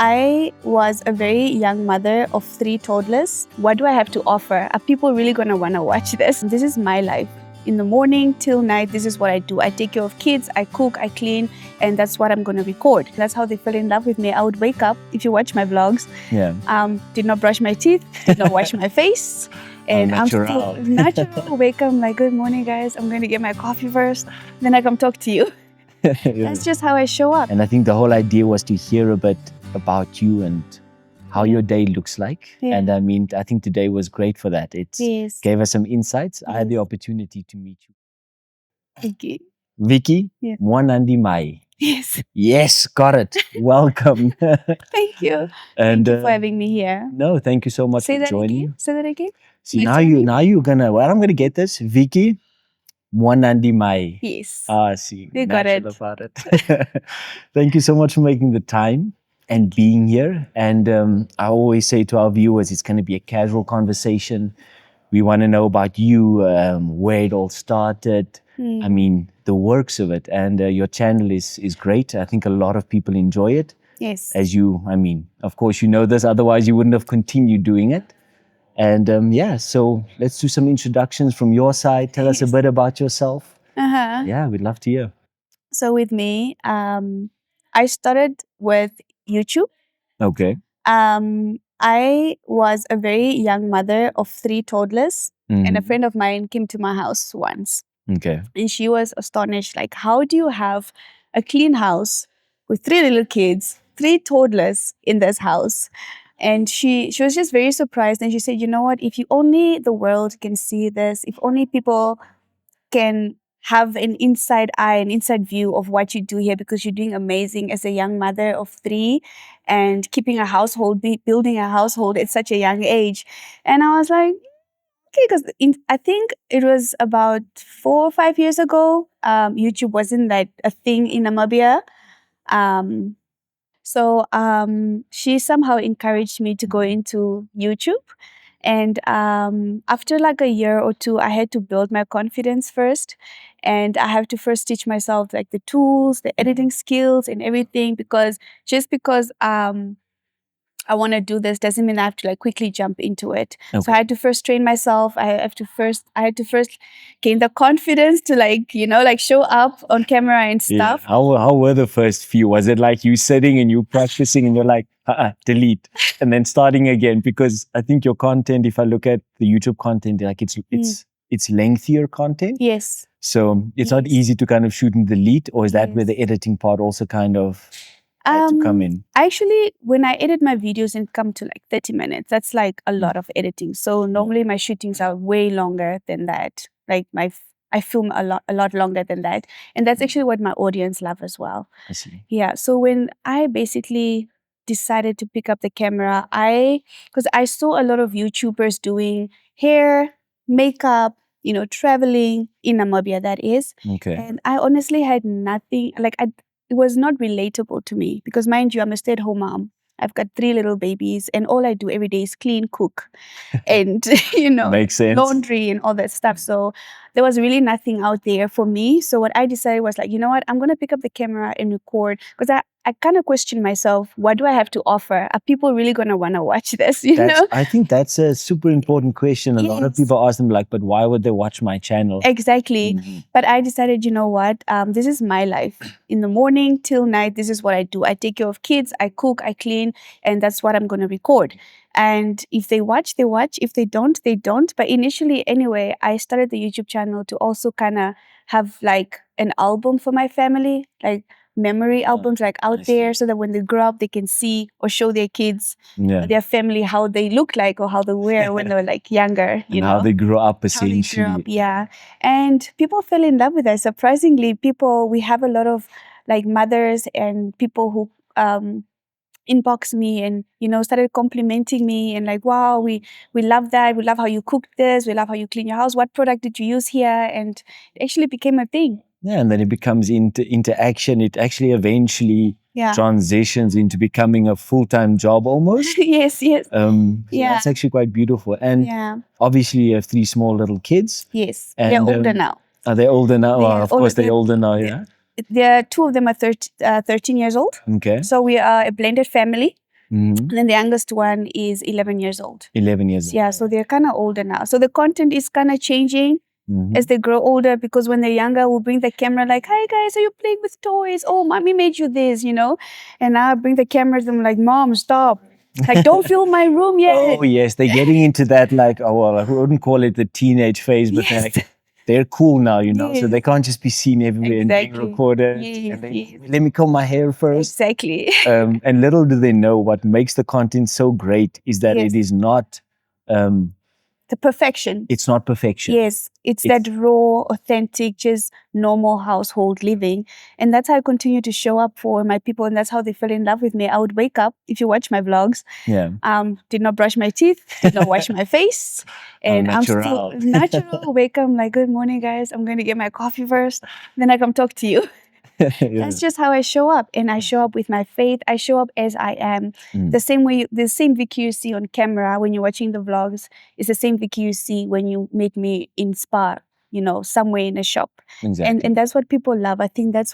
I was a very young mother of 3 toddlers. What do I have to offer? Are people really going to want to watch this? This is my life. In the morning till night, this is what I do. I take care of kids, I cook, I clean, and that's what I'm going to record. That's how they fell in love with me. I would wake up, if you watch my vlogs, did not brush my teeth, did not wash my face. And I'm still natural. Wake up, I'm like, good morning, guys. I'm going to get my coffee first. Then I come talk to you. That's just how I show up. And I think the whole idea was to hear a bit about you and how your day looks like. And I mean, I think today was great for that. It gave us some insights. I had the opportunity to meet you. Vicky. Vicky Mwanandimayi. Yes. Yes, got it. Welcome. Thank you. And thank you for having me here. No, thank you so much for joining. Say that again. See, now you're gonna, well, I'm gonna get this. Vicky Mwanandimayi. Yes. See, you got it. About it. Thank you so much for making the time and being here. And I always say to our viewers, it's going to be a casual conversation. We want to know about you, where it all started. I mean, the works of it. And your channel is great. I think a lot of people enjoy it. Yes. As you, I mean, of course, you know this, otherwise you wouldn't have continued doing it. And so let's do some introductions from your side. Tell us a bit about yourself. Yeah, we'd love to hear. So with me, I started with YouTube. Okay. I was a very young mother of 3 toddlers, and a friend of mine came to my house once. Okay. And she was astonished, like, how do you have a clean house with 3 little kids, 3 toddlers in this house? And she was just very surprised. And she said, you know what, if you only the world can see this, if only people can have an inside eye, an inside view of what you do here, because you're doing amazing as a young mother of 3 and keeping a household, building a household at such a young age. And I was like, okay, because I think it was about 4 or 5 years ago, YouTube wasn't that a thing in Namibia. So she somehow encouraged me to go into YouTube. And after like a year or 2, I had to build my confidence first. And I have to first teach myself like the tools, the editing skills and everything, because just because I want to do this doesn't mean I have to like quickly jump into it. Okay. So I had to first train myself. I had to first gain the confidence to like, you know, like show up on camera and stuff. Yeah. How were the first few? Was it like you sitting and you practicing and you're like, delete, and then starting again? Because I think your content, if I look at the YouTube content, like it's lengthier content. Yes. So it's not easy to kind of shoot and delete, or is that where the editing part also kind of to come in? Actually, when I edit my videos and come to like 30 minutes, that's like a lot of editing. So normally my shootings are way longer than that. Like I film a lot longer than that. And that's actually what my audience love as well. I see. Yeah. So when I basically decided to pick up the camera, because I saw a lot of YouTubers doing hair, makeup, you know, traveling in Namibia, that is. Okay. And I honestly had nothing, like it was not relatable to me, because mind you, I'm a stay-at-home mom. I've got 3 little babies, and all I do every day is clean, cook, and you know, makes sense. Laundry and all that stuff. So there was really nothing out there for me. So what I decided was like, you know what, I'm gonna pick up the camera and record, because I kind of questioned myself, what do I have to offer? Are people really gonna want to watch this? You know? I think that's a super important question. A lot of people ask them like, but why would they watch my channel? Exactly. But I decided, you know what, this is my life. In the morning till night, this is what I do. I take care of kids, I cook, I clean, and that's what I'm going to record. And if they watch, they watch. If they don't, they don't. But initially, anyway, I started the YouTube channel to also kind of have like an album for my family, like memory albums like out there, so that when they grow up, they can see or show their kids, their family, how they look like or how they were when they were like younger. You know? How they grew up, essentially. How they grew up, and people fell in love with us. Surprisingly, we have a lot of like mothers and people who inbox me and, you know, started complimenting me and like, wow, we love that. We love how you cook this. We love how you clean your house. What product did you use here? And it actually became a thing. Yeah, and then it becomes into action. It actually eventually transitions into becoming a full-time job almost. Yes. So that's actually quite beautiful. And obviously you have 3 small little kids. Yes, and, they're older now. Are they older now? Of course they're older now, yeah. There 2 of them are 13 years old. Okay. So we are a blended family. Mhm. And then the youngest one is 11 years old. 11 years old. Yeah, so they're kind of older now. So the content is kind of changing Mhm. as they grow older, because when they're younger, we'll bring the camera like, "Hi guys, are you playing with toys? Oh, mommy made you this, you know?" And now I bring the camera to them like, "Mom, stop. Like, don't film my room yet." Oh yes, they're getting into that, like, oh well, I wouldn't call it the teenage phase, but Yes. they're cool now, you know, so Yes. they can't just be seen everywhere and being Exactly. recorded. Yes, And then, yes. let me comb my hair first. Exactly. And little do they know what makes the content so great is that Yes. it is not, The perfection. it's not perfection. Yes, it's that raw, authentic, just normal household living. And that's how I continue to show up for my people. And that's how they fell in love with me. I would wake up, if you watch my vlogs, Yeah. did not brush my teeth, did not wash my face. And I'm still natural. natural. Wake up, I'm like, "Good morning, guys. I'm going to get my coffee first. Then I come talk to you." Yeah. That's just how I show up. And I show up with my faith. I show up as I am. Mm. The same way, the same Vicky you see on camera when you're watching the vlogs is the same Vicky you see when you meet me in Spa, you know, somewhere in a shop. Exactly. And that's what people love. I think that's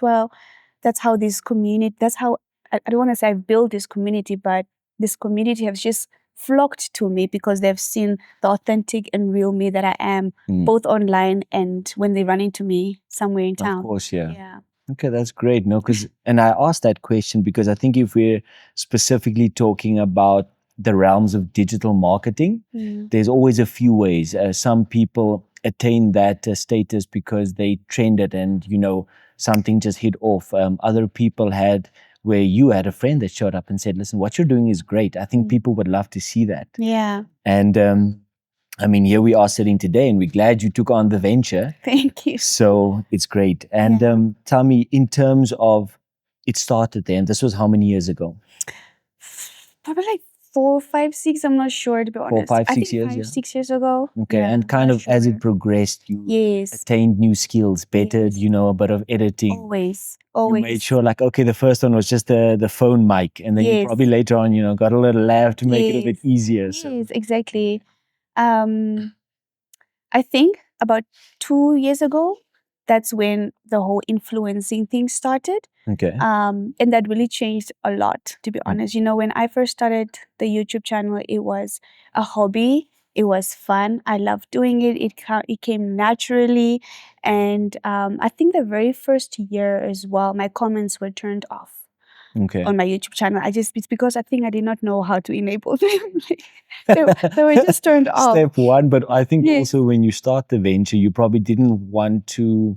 how this community, that's how, I don't want to say I've built this community, but this community has just flocked to me because they've seen the authentic and real me that I am, both online and when they run into me somewhere in town. Of course, yeah. Yeah. Okay, that's great. No, because, and I asked that question because I think if we're specifically talking about the realms of digital marketing, there's always a few ways. Some people attain that status because they trended and, you know, something just hit off. Other people had, where you had a friend that showed up and said, "Listen, what you're doing is great. I think people would love to see that." Yeah. And I mean, here we are sitting today, and we're glad you took on the venture. Thank you. So it's great. And tell me, in terms of, it started there, and this was how many years ago? Probably like 4, 5, 6. I'm not sure, to be honest. 5, I 6 think years, 5, yeah. 6 years ago. Okay, Yeah, and kind not of as sure. it progressed, you Yes, attained new skills, bettered, Yes. you know, a bit of editing. always, You always. made sure, like, okay, the first one was just the phone mic, and then you Yes. probably later on, you know, got a little laugh to make it a bit Yes. easier. So Yes, exactly. I think about 2 years ago, that's when the whole influencing thing started. okay, And that really changed a lot, to be honest. You know, when I first started the YouTube channel, it was a hobby. It was fun. I loved doing it. It came naturally. And I think the very first year as well, my comments were turned off okay. on my YouTube channel. It's because I think I did not know how to enable them. they were just turned off. Step one, but I think Yes. also when you start the venture, you probably didn't want to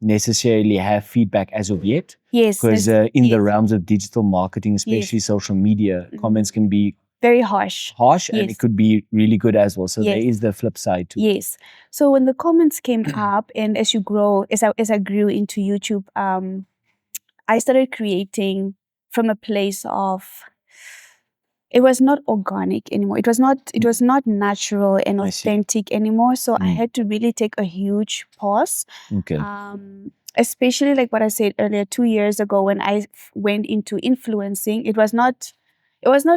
necessarily have feedback as of yet. Yes. Because that's- in the yes. realms of digital marketing, especially social media, comments can be Very harsh. harsh and Yes. it could be really good as well. So there Yes. is the flip side too. Yes. So when the comments came up, and as you grow, as I grew into YouTube, I started creating from a place of, it was not organic anymore. It was not natural and I see. authentic anymore. So I had to really take a huge pause. Okay. Especially like what I said earlier, 2 years ago when I went into influencing, it was not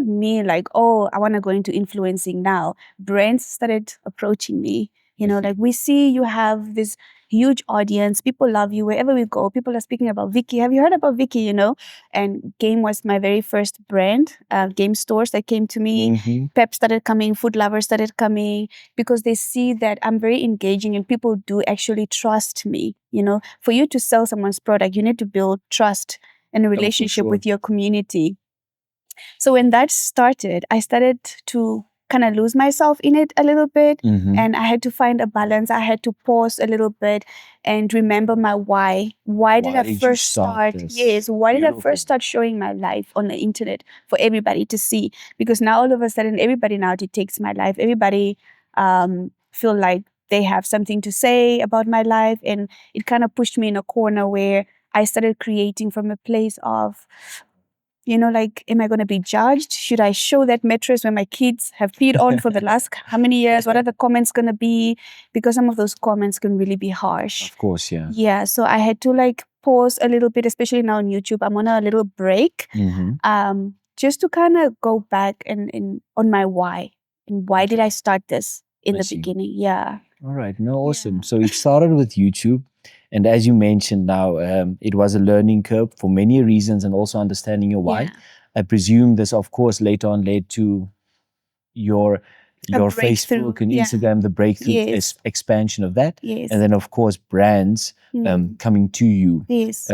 me like, "Oh, I want to go into influencing now." Brands started approaching me. You know, like, "We see you have this huge audience. People love you wherever we go. People are speaking about Vicky. Have you heard about Vicky?" You know, and Game was my very first brand. Game stores that came to me. Pep started coming. Food lovers started coming because they see that I'm very engaging and people do actually trust me. You know, for you to sell someone's product, you need to build trust and a relationship sure. with your community. So when that started, I started to kind of lose myself in it a little bit. And I had to find a balance. I had to pause a little bit and remember my why. Why did I did you first start start? this? Yes, why did I Beautiful. first start showing my life on the internet for everybody to see? Because now all of a sudden, everybody now detects my life. Everybody feel like they have something to say about my life. And it kind of pushed me in a corner where I started creating from a place of, you know, like, am I going to be judged? Should I show that mattress when my kids have peed on for the last how many years? What are the comments going to be? Because some of those comments can really be harsh. Of course, yeah. Yeah, so I had to like pause a little bit, especially now on YouTube. I'm on a little break, just to kind of go back and on my why. And why did I start this in the beginning? Yeah. All right. No, awesome. So it started with YouTube. And as you mentioned now, it was a learning curve for many reasons and also understanding your why. Yeah. I presume this, of course, later on led to your breakthrough, Facebook and yeah. Instagram, the breakthrough Yes. expansion of that, Yes. and then of course brands coming to you Yes.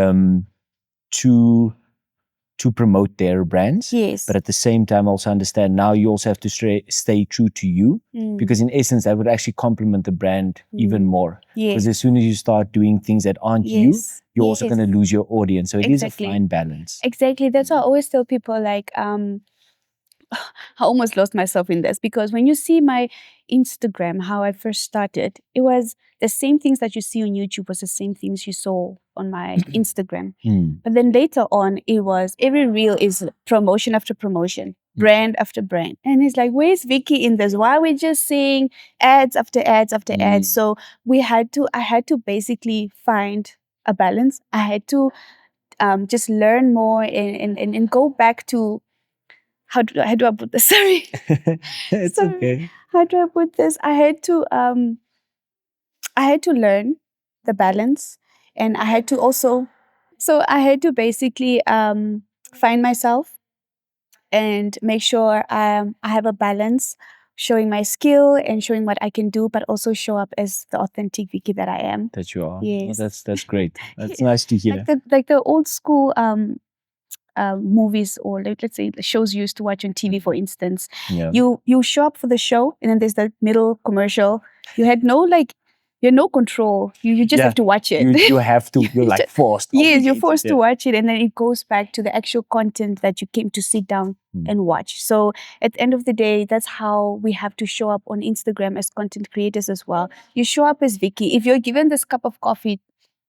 to promote their brands. Yes. But at the same time, also understand now you also have to stay true to you, because in essence that would actually complement the brand even more. Because Yes. as soon as you start doing things that aren't you, Yes. you're also Yes. going to lose your audience. So it is a Exactly. fine balance. Exactly. That's why I always tell people, like, I almost lost myself in this, because when you see my Instagram, how I first started, it was the same things that you see on YouTube was the same things you saw on my Instagram. But then later on, it was every reel is promotion after promotion, brand after brand. And it's like, where's Vicky in this? Why are we just seeing ads after ads after ads? So I had to basically find a balance. I had to just learn more and go back to how do I put this? Sorry. It's Sorry. okay. How do I put this? I had to learn the balance, and I had to also, so I had to basically find myself and make sure I have a balance, showing my skill and showing what I can do, but also show up as the authentic Vicky that I am. That you are. Yes. Oh, that's great. That's Yeah. nice to hear. Like the old school movies, or like, let's say the shows you used to watch on TV, for instance. Yeah. You show up for the show, and then there's the middle commercial. You had no like, you had no control. You just have to watch it. You have to. You're like forced. Yes, you're obligated, forced yeah. to watch it, and then it goes back to the actual content that you came to sit down and watch. So at the end of the day, that's how we have to show up on Instagram as content creators as well. You show up as Vicky. If you're given this cup of coffee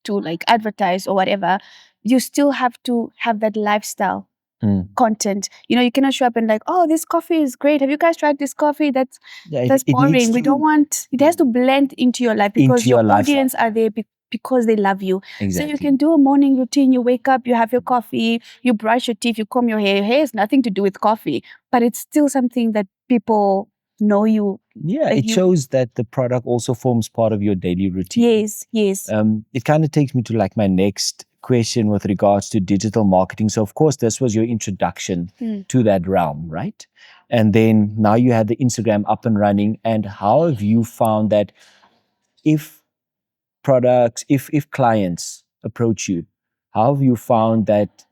to like advertise or whatever, you still have to have that lifestyle content. You know, you cannot show up and like, oh, this coffee is great. Have you guys tried this coffee? That's it boring. needs We to- don't want. It has to blend into your life, because Into your your lifestyle. audience are there because they love you. Exactly. So you can do a morning routine. You wake up, you have your coffee, you brush your teeth, you comb your hair. Your hair has nothing to do with coffee, but it's still something that people know you. Yeah, like it shows that the product also forms part of your daily routine. Yes, yes. It kind of takes me to like my next question with regards to digital marketing. So of course, this was your introduction to that realm, right? And then now you had the Instagram up and running. And how have you found that if clients approach you, how have you found that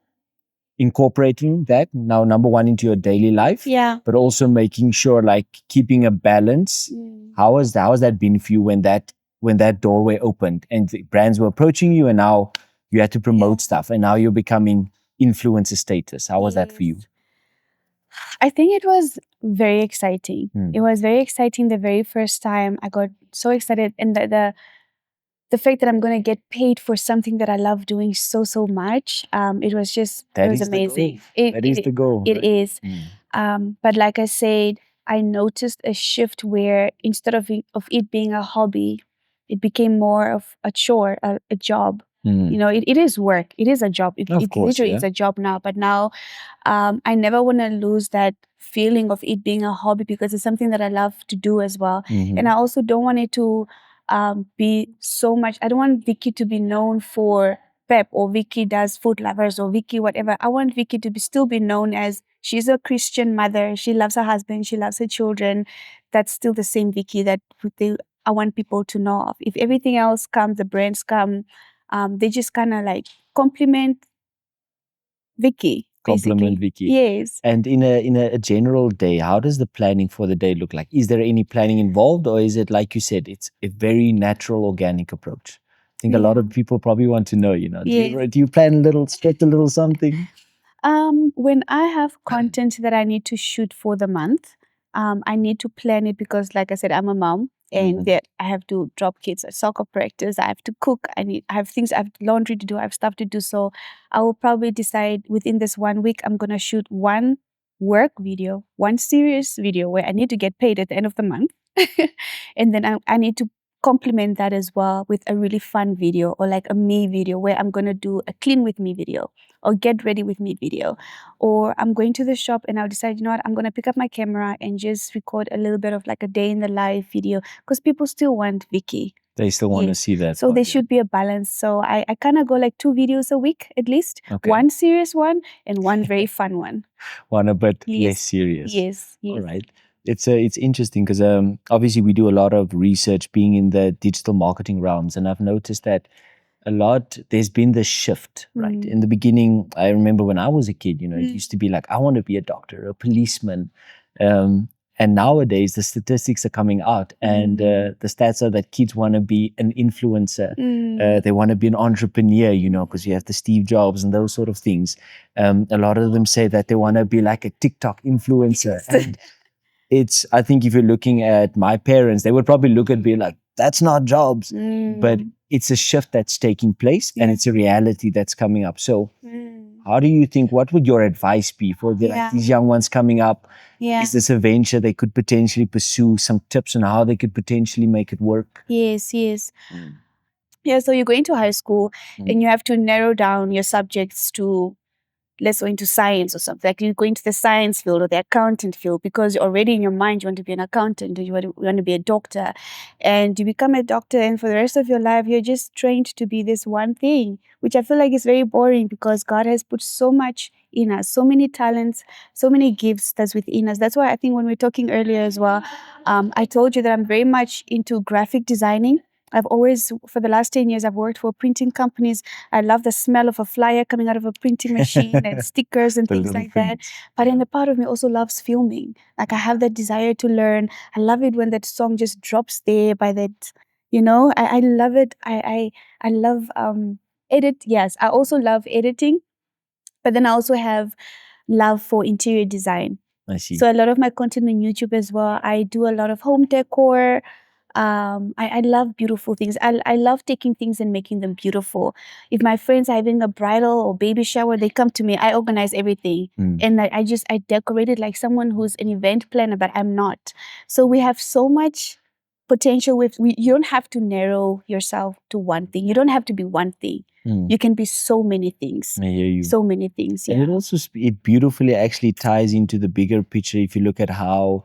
incorporating that now, number one, into your daily life, Yeah. but also making sure like keeping a balance? How has that been for you when that doorway opened and the brands were approaching you, and now you had to promote stuff, and now you're becoming influencer status? How was that for you? I think it was very exciting. It was very exciting the very first time. I got so excited, and the fact that I'm going to get paid for something that I love doing so much, it was just, it was amazing. That is the goal. It is. But like I said, I noticed a shift where instead of it being a hobby, it became more of a chore, a job. You know, it is work. It is a job. It literally is a job now. But now, I never want to lose that feeling of it being a hobby, because it's something that I love to do as well. And I also don't want it to be so much. I don't want Vicky to be known for Pep, or Vicky does food lovers, or Vicky whatever. I want Vicky to still be known as she's a Christian mother. She loves her husband. She loves her children. That's still the same Vicky that I want people to know of. If everything else comes, the brands come, they just kind of like compliment Vicky. Compliment basically. Vicky. Yes. And in a general day, how does the planning for the day look like? Is there any planning involved, or is it, like you said, it's a very natural, organic approach? I think a lot of people probably want to know, do you plan a little, stretch a little something? When I have content that I need to shoot for the month, I need to plan it, because like I said, I'm a mom, and that I have to drop kids at soccer practice. I have to cook. I have things, I have laundry to do. I have stuff to do. So I will probably decide within this 1 week, I'm going to shoot one work video, one serious video where I need to get paid at the end of the month. And then I need to complement that as well with a really fun video, or like a me video where I'm going to do a clean with me video, or get ready with me video. Or I'm going to the shop and I'll decide, you know what, I'm going to pick up my camera and just record a little bit of like a day in the life video, because people still want Vicky. They still want to Yes. see that. So there should be a balance. So I kind of go like 2 videos a week at least. Okay. One serious one and one very fun one. One a bit less Yes. serious. Yes. All Yes. right. It's interesting because obviously we do a lot of research being in the digital marketing realms, and I've noticed that a lot there's been this shift, right? In the beginning, I remember when I was a kid, it used to be like, I want to be a doctor, a policeman. And nowadays the statistics are coming out, and the stats are that kids want to be an influencer. They want to be an entrepreneur, because you have the Steve Jobs and those sort of things. A lot of them say that they want to be like a TikTok influencer. And I think if you're looking at my parents, they would probably look and be like, that's not jobs. But it's a shift that's taking place, and it's a reality that's coming up. So how do you think, what would your advice be for like these young ones coming up? Is this a venture they could potentially pursue? Some tips on how they could potentially make it work? Yes. Yeah, so you're going to high school and you have to narrow down your subjects to, let's go into science or something. Like you go into the science field or the accountant field because already in your mind you want to be an accountant or you want to be a doctor. And you become a doctor, and for the rest of your life you're just trained to be this one thing, which I feel like is very boring because God has put so much in us, so many talents, so many gifts that's within us. That's why I think when we were talking earlier as well, I told you that I'm very much into graphic designing. I've always, for the last 10 years, I've worked for printing companies. I love the smell of a flyer coming out of a printing machine and stickers and things like that. But then the part of me also loves filming. Like I have that desire to learn. I love it when that song just drops there by that, I love it. I love edit. Yes, I also love editing. But then I also have love for interior design. I see. So a lot of my content on YouTube as well, I do a lot of home decor. I love beautiful things. I love taking things and making them beautiful. If my friends are having a bridal or baby shower, they come to me. I organize everything. And I decorate it like someone who's an event planner, but I'm not. So we have so much potential you don't have to narrow yourself to one thing. You don't have to be one thing. You can be so many things. I hear you. So many things. Yeah. And it also it beautifully actually ties into the bigger picture if you look at how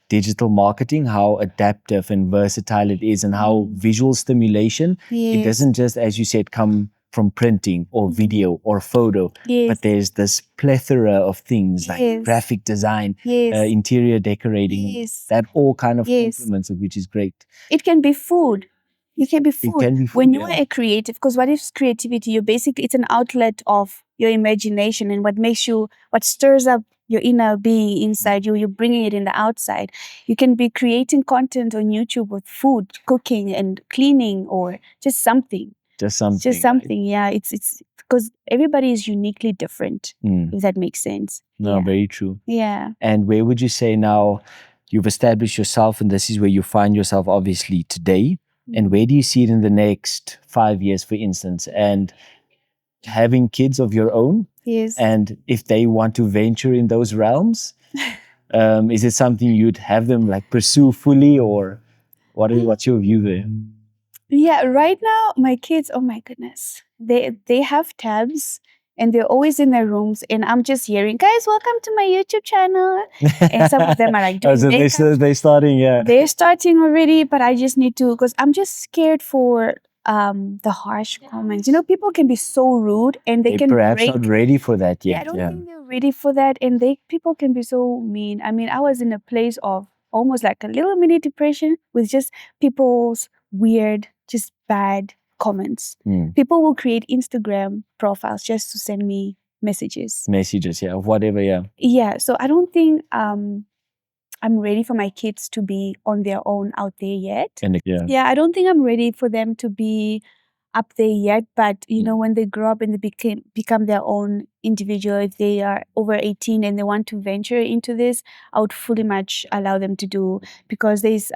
digital marketing, how adaptive and versatile it is, and how visual stimulation, it doesn't just, as you said, come from printing or video or photo, but there's this plethora of things like graphic design, interior decorating, that all kind of complements it, which is great. It can be food. It can be food. It can be food, when you are a creative, because what is creativity? It's an outlet of your imagination and what stirs up your inner being inside you. You're bringing it in the outside. You can be creating content on YouTube with food, cooking and cleaning, or just something. Just something. Just something. Right? Yeah. It's because everybody is uniquely different. If that makes sense. No, very true. Yeah. And where would you say now you've established yourself, and this is where you find yourself obviously today? And where do you see it in the next 5 years, for instance? And having kids of your own, and if they want to venture in those realms, is it something you'd have them like pursue fully, or what's your view there? Yeah, right now my kids, oh my goodness, they have tabs and they're always in their rooms, and I'm just hearing, guys, welcome to my YouTube channel. And some of them are like doing they're starting, They're starting already, but I just need to, because I'm just scared for the harsh comments. People can be so rude, and they can perhaps not ready for that yet. I don't think they're ready for that, and people can be so mean. I mean, I was in a place of almost like a little mini depression with just people's weird, just bad comments. People will create Instagram profiles just to send me messages. Of whatever, Yeah, so I don't think I'm ready for my kids to be on their own out there yet. Yeah, I don't think I'm ready for them to be up there yet, but when they grow up and they become their own individual, if they are over 18 and they want to venture into this, I would fully much allow them to do, because there's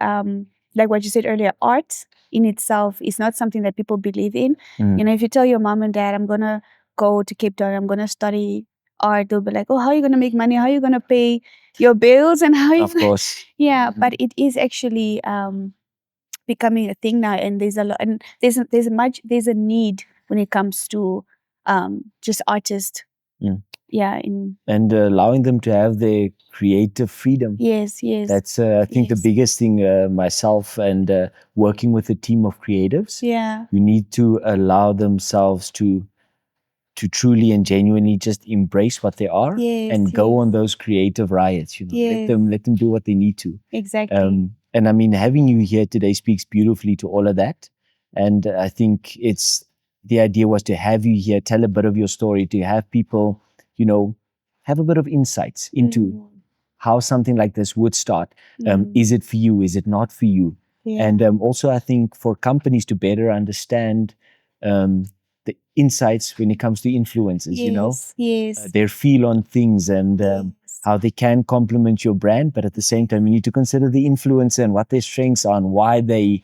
like what you said earlier, art in itself is not something that people believe in. If you tell your mom and dad, I'm gonna go to Cape Town, I'm gonna study art, they'll be like, oh, how are you gonna make money? How are you gonna pay your bills? And how are you of course. Yeah, but it is actually becoming a thing now, and there's a lot, and there's a need when it comes to just artists yeah, in and allowing them to have their creative freedom. yes, yes, That's, I think, the yes, biggest thing. Myself and working with a team of creatives, yeah, you need to allow themselves to truly and genuinely just embrace what they are yes, and go yes, on those creative riots. yes, Let them do what they need to. exactly. And I mean, having you here today speaks beautifully to all of that. And I think it's the idea was to have you here, tell a bit of your story, to have people, you know, have a bit of insights into Mm, how something like this would start. mm, Is it for you? Is it not for you? yeah, And also, I think for companies to better understand um, the insights when it comes to influencers, yes, yes, their feel on things and yes, how they can complement your brand. But at the same time, you need to consider the influencer and what their strengths are and why they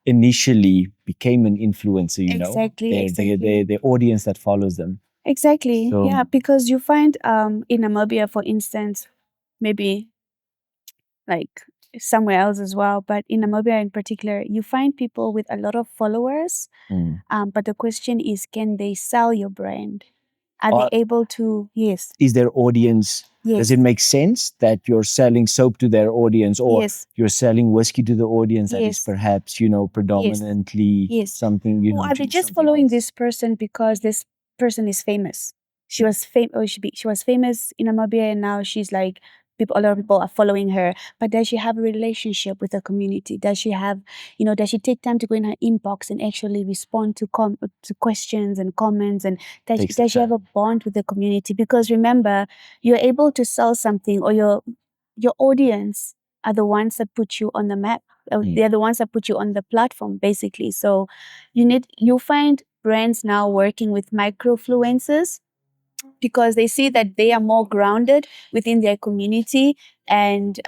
initially became an influencer, exactly, exactly. their audience that follows them. Exactly. So, Yeah, because you find in Namibia, for instance, maybe like somewhere else as well, but in Namibia in particular, you find people with a lot of followers. mm. But the question is, can they sell your brand? Are they Or able to? Yes, is their audience, does yes, it make sense that you're selling soap to their audience or yes, you're selling whiskey to the audience that is yes, perhaps, yes, predominantly yes. something, Or are they doing just something following else? this person because this person is famous? She was she was famous in Namibia, and now she's like people. A lot of people are following her. But does she have a relationship with the community? Does she have, does she take time to go in her inbox and actually respond to to questions and comments? And Takes the does she have a time. bond with the community? Because remember, you're able to sell something, or your audience are the ones that put you on the map. Mm. They're the ones that put you on the platform, basically. So you find brands now working with microfluencers because they see that they are more grounded within their community, and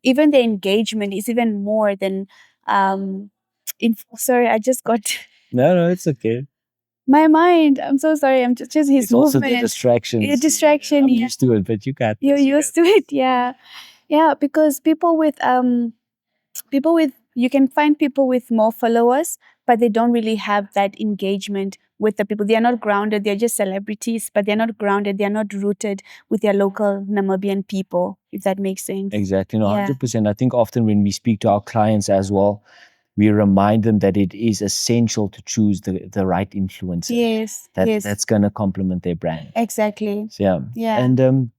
even the engagement is even more than sorry, I just got No, no, it's okay. my mind. I'm so sorry. I'm just his It's also the movement. A distractions. distraction. I'm Yeah, used to it, but you got you're this. used to it. Yeah, yeah. Because people with you can find people with more followers, but they don't really have that engagement with the people. They are not grounded. They're just celebrities, but they're not grounded. They're not rooted with their local Namibian people, if that makes sense. Exactly. No, Yeah. 100%. I think often when we speak to our clients as well, we remind them that it is essential to choose the right influencer Yes, yes, that's going to complement their brand. exactly. So, yeah. Yeah. And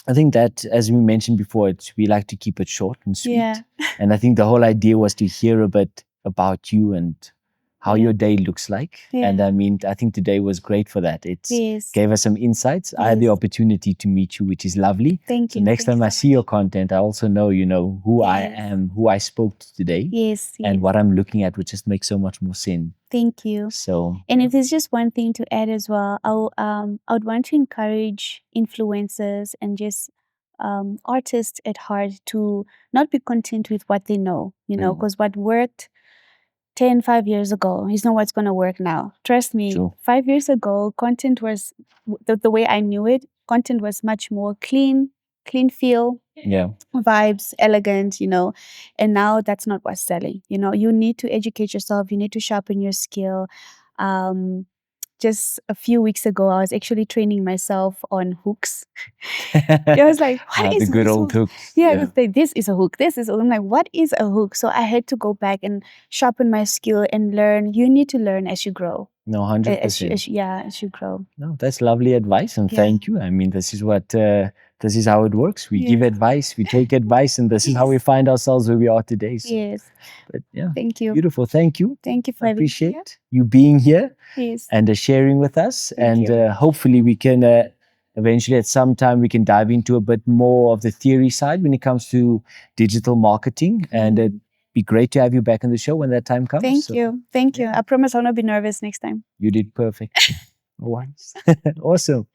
I think that, as we mentioned before, we like to keep it short and sweet. Yeah. And I think the whole idea was to hear a bit about you and how Yeah. your day looks like. Yeah. And I mean, I think today was great for that. It Yes. gave us some insights. I had the Yes. opportunity to meet you, which is lovely. Thank So you. next Thank time you I so see your much. content, I also know, who I Yes. am, who I spoke to today, Yes, and yes. what I'm looking at, which just makes so much more sense. Thank you. So, And if there's just one thing to add as well, I would want to encourage influencers and just artists at heart to not be content with what they know, Mm. because what worked 5 years ago is not what's going to work now. Trust me, True. 5 years ago, content was the way I knew it. Content was much more clean feel, Yeah. vibes, elegant, and now that's not what's selling. You need to educate yourself, you need to sharpen your skill. Um, just a few weeks ago, I was actually training myself on hooks. I was like, what The is good this old hook? hooks. Yeah, I Yeah. was like, this is a hook. This is. I'm like, what is a hook? So I had to go back and sharpen my skill and learn. You need to learn as you grow. No, As 100%. as you grow. No, that's lovely advice, and Yeah. thank you. I mean, this is how it works. We give Yeah. advice, we take advice, and this is how we find ourselves where we are today. So, Yes. but yeah, Thank you. beautiful. Thank you. Thank you for I having me here. appreciate you being here Yes. and sharing with us. Thank and you. hopefully, we can eventually, at some time, we can dive into a bit more of the theory side when it comes to digital marketing. And it'd be great to have you back on the show when that time comes. Thank So, you. Thank you. yeah. I promise I'll not be nervous next time. You did perfect. No worries. Awesome.